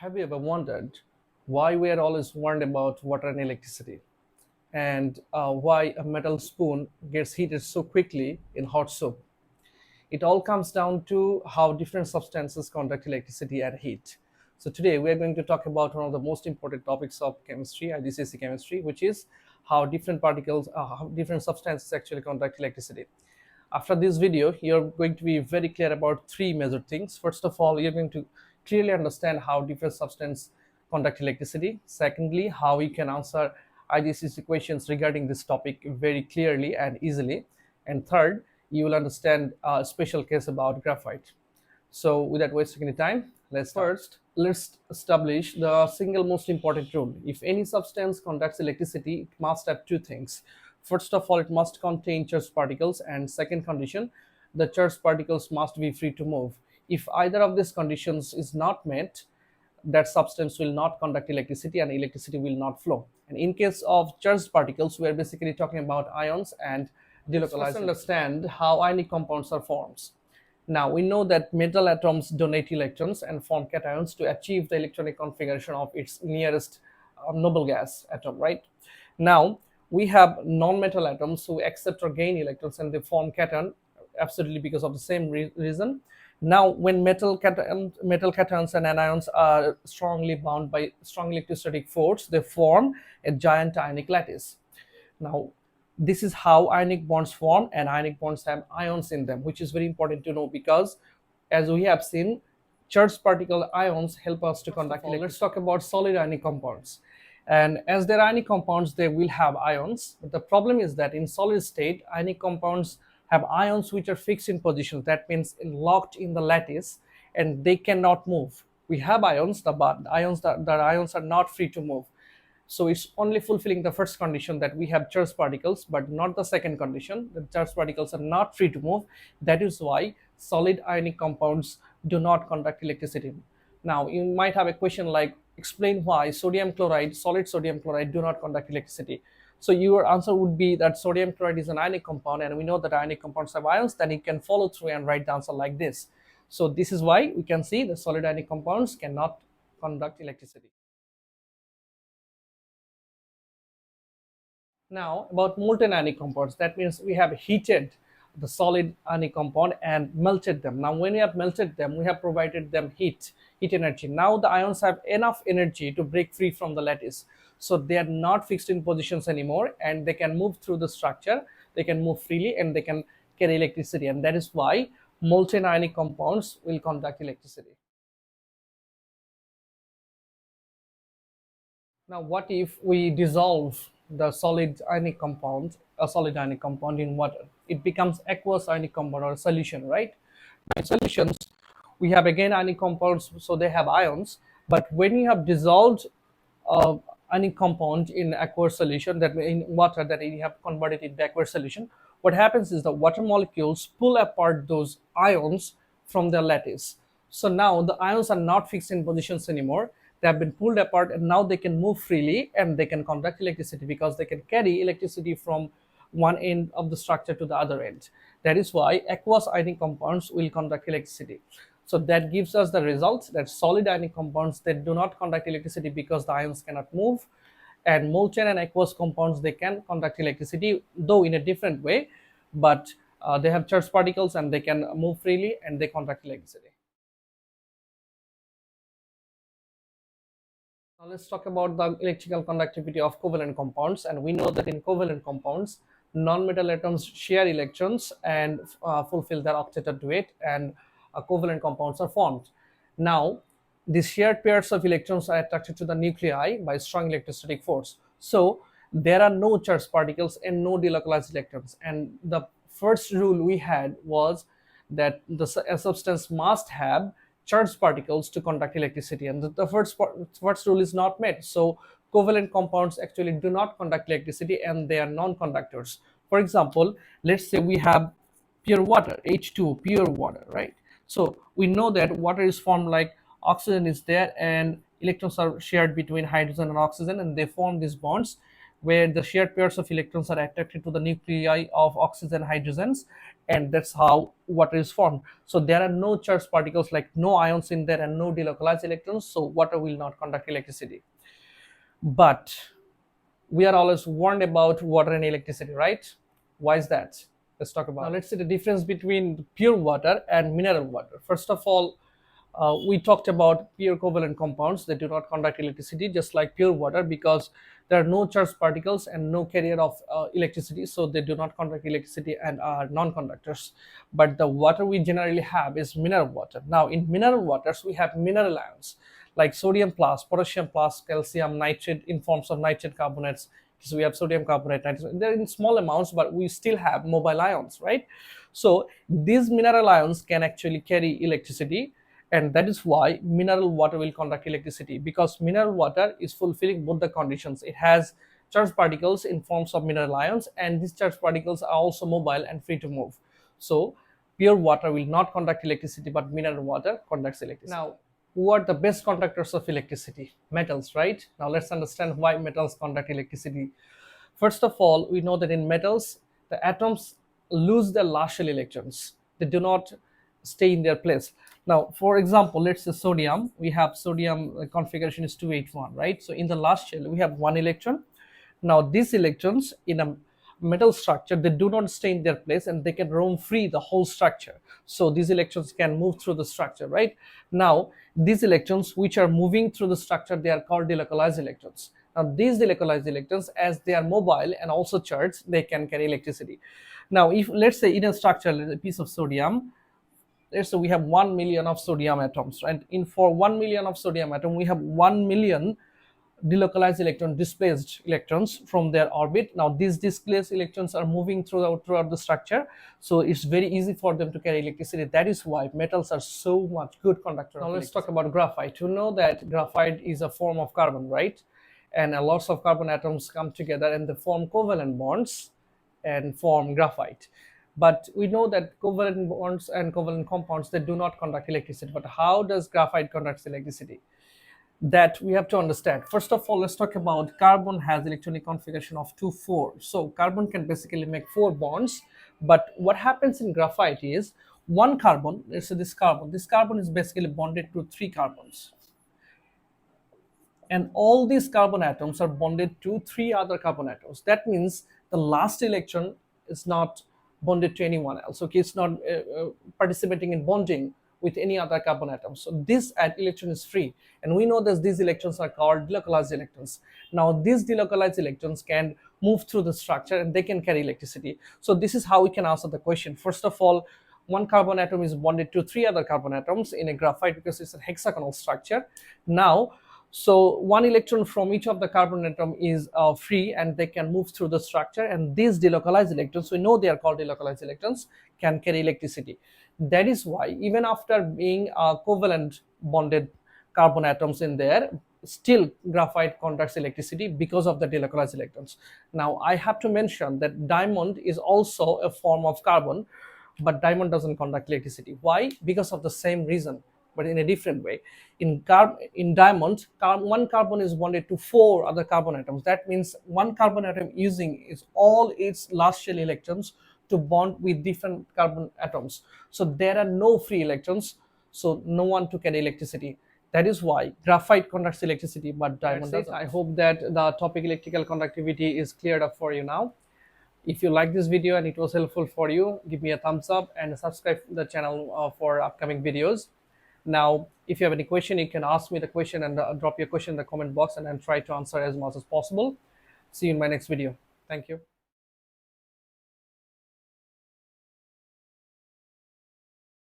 Have you ever wondered why we are always warned about water and electricity, and why a metal spoon gets heated so quickly in hot soup? It all comes down to how different substances conduct electricity and heat. So today we are going to talk about one of the most important topics of chemistry, IGCSE Chemistry, which is how different particles, how different substances actually conduct electricity. After this video, you're going to be very clear about three major things. First of all, you're going to clearly understand how different substances conduct electricity. Secondly, how you can answer IGCSE questions regarding this topic very clearly and easily. And third, you will understand a special case about graphite. So without wasting any time, let's establish the single most important rule. If any substance conducts electricity, it must have two things. First of all, it must contain charged particles, and second condition, the charged particles must be free to move. If either of these conditions is not met, that substance will not conduct electricity and electricity will not flow. And in case of charged particles, we are basically talking about ions and delocalized. Let's understand how ionic compounds are formed. Now we know that metal atoms donate electrons and form cations to achieve the electronic configuration of its nearest noble gas atom, right? Now we have non-metal atoms who accept or gain electrons and they form cation absolutely because of the same reason. Now when metal cations and anions are strongly bound by strong electrostatic force, they form a giant ionic lattice. Now this is how ionic bonds form, and ionic bonds have ions in them, which is very important to know because as we have seen, charged particle ions help us to conduct electricity. Let's talk about solid ionic compounds. And as they're ionic compounds, they will have ions, but the problem is that in solid state, ionic compounds have ions which are fixed in position. That means locked in the lattice, and they cannot move. We have ions, but the ions are not free to move. So it's only fulfilling the first condition, that we have charged particles, but not the second condition, the charged particles are not free to move. That is why solid ionic compounds do not conduct electricity. Now you might have a question like, explain why sodium chloride, solid sodium chloride, do not conduct electricity. So your answer would be that sodium chloride is an ionic compound, and we know that ionic compounds have ions. Then you can follow through and write the answer like this. So this is why we can see the solid ionic compounds cannot conduct electricity. Now about molten ionic compounds, that means we have heated the solid ionic compound and melted them. Now when we have melted them, we have provided them heat energy. Now the ions have enough energy to break free from the lattice, so they are not fixed in positions anymore, and they can move through the structure, they can move freely, and they can carry electricity. And that is why molten ionic compounds will conduct electricity. Now what if we dissolve the solid ionic compound, a solid ionic compound, in water? It becomes aqueous ionic compound, or a solution, right? In solutions, we have again ionic compounds, so they have ions. But when you have dissolved ionic compound in aqueous solution, that in water, that you have converted it to aqueous solution, what happens is the water molecules pull apart those ions from their lattice. So now the ions are not fixed in positions anymore. They have been pulled apart, and now they can move freely and they can conduct electricity because they can carry electricity from one end of the structure to the other end. That is why aqueous ionic compounds will conduct electricity. So that gives us the result that solid ionic compounds, they do not conduct electricity because the ions cannot move, and molten and aqueous compounds, they can conduct electricity, though in a different way, but they have charged particles and they can move freely and they conduct electricity. Now let's talk about the electrical conductivity of covalent compounds. And we know that in covalent compounds, non-metal atoms share electrons and fulfill their octet duet, and covalent compounds are formed. Now these shared pairs of electrons are attracted to the nuclei by strong electrostatic force. So there are no charged particles and no delocalized electrons. And the first rule we had was that a substance must have charged particles to conduct electricity, and the first rule is not met. So covalent compounds actually do not conduct electricity, and they are non-conductors. For example, let's say we have pure water, H2O, pure water, right? So we know that water is formed like oxygen is there, and electrons are shared between hydrogen and oxygen, and they form these bonds where the shared pairs of electrons are attracted to the nuclei of oxygen hydrogens, and that's how water is formed. So there are no charged particles, like no ions in there and no delocalized electrons, so water will not conduct electricity. But we are always warned about water and electricity, right? Why is that? Let's talk about. Now let's see the difference between pure water and mineral water. First of all, we talked about pure covalent compounds that do not conduct electricity, just like pure water, because there are no charged particles and no carrier of electricity, so they do not conduct electricity and are non-conductors. But the water we generally have is mineral water. Now in mineral waters we have mineral ions like sodium plus, potassium plus, calcium, nitrate in forms of nitrate carbonates. So we have sodium carbonate, nitrate. They're in small amounts, but we still have mobile ions, right? So these mineral ions can actually carry electricity, and that is why mineral water will conduct electricity, because mineral water is fulfilling both the conditions. It has charged particles in forms of mineral ions, and these charged particles are also mobile and free to move. So pure water will not conduct electricity, but mineral water conducts electricity. Now, who are the best conductors of electricity? Metals, right? Now let's understand why metals conduct electricity. First of all, we know that in metals the atoms lose their last shell electrons. They do not stay in their place. Now for example, let's say sodium. We have sodium configuration is 281, right? So in the last shell we have one electron. Now these electrons in a metal structure, they do not stay in their place and they can roam free the whole structure. So these electrons can move through the structure, right? Now these electrons which are moving through the structure, they are called delocalized electrons. Now these delocalized electrons, as they are mobile and also charged, they can carry electricity. Now if let's say in a structure, a piece of sodium, let's say we have 1 million of sodium atoms, right? In for 1 million of sodium atom we have 1 million delocalized electron, displaced electrons from their orbit. Now these displaced electrons are moving throughout the structure, so it's very easy for them to carry electricity. That is why metals are so much good conductor. Now let's talk about graphite. You know that graphite is a form of carbon, right? And lots of carbon atoms come together and they form covalent bonds and form graphite. But we know that covalent bonds and covalent compounds, they do not conduct electricity. But how does graphite conduct electricity? That we have to understand. First of all, let's talk about carbon has electronic configuration of 2,4. So carbon can basically make 4 bonds, but what happens in graphite is one carbon, let's say this carbon is basically bonded to 3 carbons, and all these carbon atoms are bonded to 3 other carbon atoms. That means the last electron is not bonded to anyone else. Okay, it's not participating in bonding with any other carbon atom. So this electron is free, and we know that these electrons are called delocalized electrons. Now these delocalized electrons can move through the structure and they can carry electricity. So this is how we can answer the question. First of all, one carbon atom is bonded to 3 other carbon atoms in a graphite because it's a hexagonal structure. Now so one electron from each of the carbon atom is free and they can move through the structure, and these delocalized electrons, we know they are called delocalized electrons, can carry electricity. That is why even after being covalent bonded carbon atoms in there, still graphite conducts electricity because of the delocalized electrons. Now I have to mention that diamond is also a form of carbon, but diamond doesn't conduct electricity. Why? Because of the same reason, but in a different way. In diamond, one carbon is bonded to 4 other carbon atoms. That means one carbon atom using all its last shell electrons to bond with different carbon atoms. So there are no free electrons, so no one to carry electricity. That is why graphite conducts electricity, but diamond doesn't. I hope that the topic electrical conductivity is cleared up for you now. If you like this video and it was helpful for you, give me a thumbs up and subscribe to the channel for upcoming videos. Now, if you have any question, you can ask me the question and drop your question in the comment box, and I'll try to answer as much as possible. See you in my next video. Thank you.